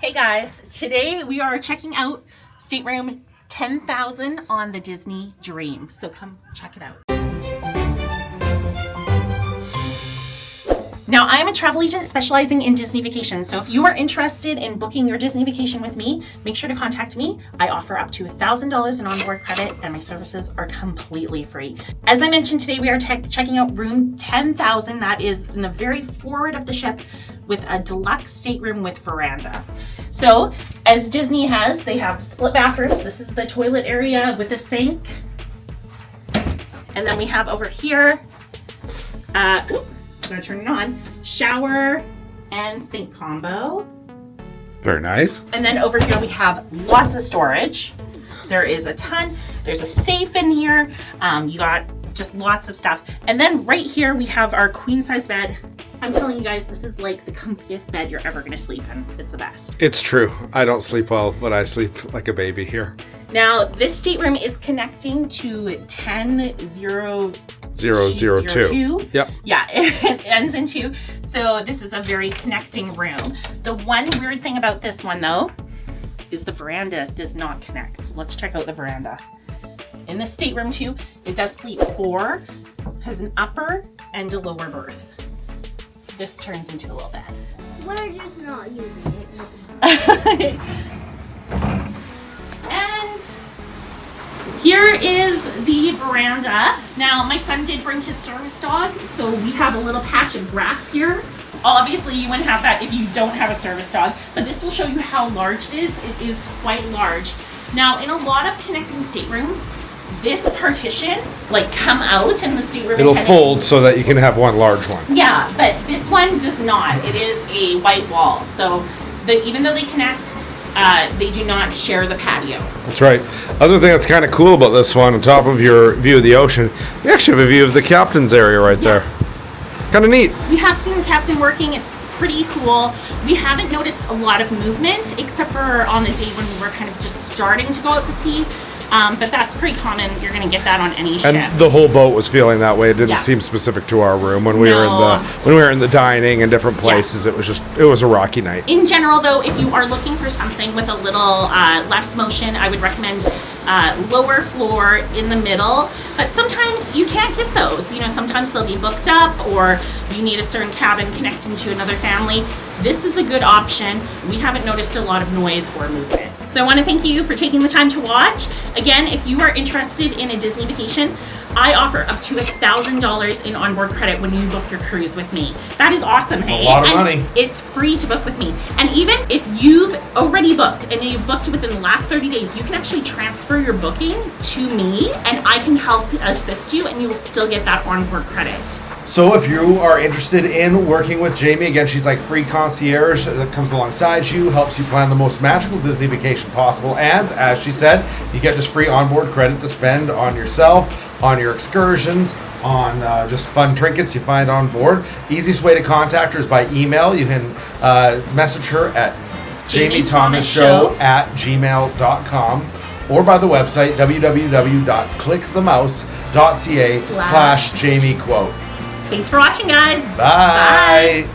Hey guys, today we are checking out stateroom 10,000 on the Disney Dream. So come check it out. Now, I'm a travel agent specializing in Disney vacations. So if you are interested in booking your Disney vacation with me, make sure to contact me. I offer up to $1,000 in onboard credit and my services are completely free. As I mentioned, today we are checking out room 10,000. That is in the very forward of the ship with a deluxe stateroom with veranda. So as Disney has, they have split bathrooms. This is the toilet area with a sink. And then we have over here, I'm gonna turn it on, shower and sink combo. Very nice. And then over here we have lots of storage. There is a ton. There's a safe in here. You got just lots of stuff. And then right here we have our queen size bed. I'm telling you guys, this is like the comfiest bed you're ever gonna sleep in. It's the best. It's true. I don't sleep well, but I sleep like a baby here. Now, this stateroom is connecting to 10-002. Yep. Yeah, it ends in 2. So this is a very connecting room. The one weird thing about this one though, is the veranda does not connect. So let's check out the veranda. In the stateroom too, it does sleep 4, has an upper and a lower berth. This turns into a little bed. We're just not using it. And here is the veranda. Now, my son did bring his service dog, so we have a little patch of grass here. Obviously, you wouldn't have that if you don't have a service dog, but this will show you how large it is. It is quite large. Now, in a lot of connecting staterooms, this partition, like, come out in the stateroom. It'll fold so that you can have one large one. Yeah, but this one does not. It is a white wall. So even though they connect, they do not share the patio. That's right. Other thing that's kind of cool about this one, on top of your view of the ocean, you actually have a view of the captain's area right there. Kind of neat. We have seen the captain working. It's pretty cool. We haven't noticed a lot of movement except for on the day when we were kind of just starting to go out to sea. But that's pretty common. You're going to get that on any ship. And the whole boat was feeling that way. It didn't seem specific to our room when we were in the dining and different places. It was a rocky night. In general, though, if you are looking for something with a little less motion, I would recommend lower floor in the middle. But sometimes you can't get those. You know, sometimes they'll be booked up, or you need a certain cabin connecting to another family. This is a good option. We haven't noticed a lot of noise or movement. So I want to thank you for taking the time to watch. Again, if you are interested in a Disney vacation, I offer up to $1,000 in onboard credit when you book your cruise with me. That is awesome, hey? A lot of money. It's free to book with me. And even if you've already booked and you've booked within the last 30 days, you can actually transfer your booking to me and I can help assist you and you will still get that onboard credit. So if you are interested in working with Jamie, again, she's like free concierge that comes alongside you, helps you plan the most magical Disney vacation possible. And as she said, you get this free onboard credit to spend on yourself, on your excursions, on just fun trinkets you find on board. Easiest way to contact her is by email. You can message her at jamiethomasshow@gmail.com or by the website www.clickthemouse.ca/JamieQuote. Thanks for watching, guys. Bye.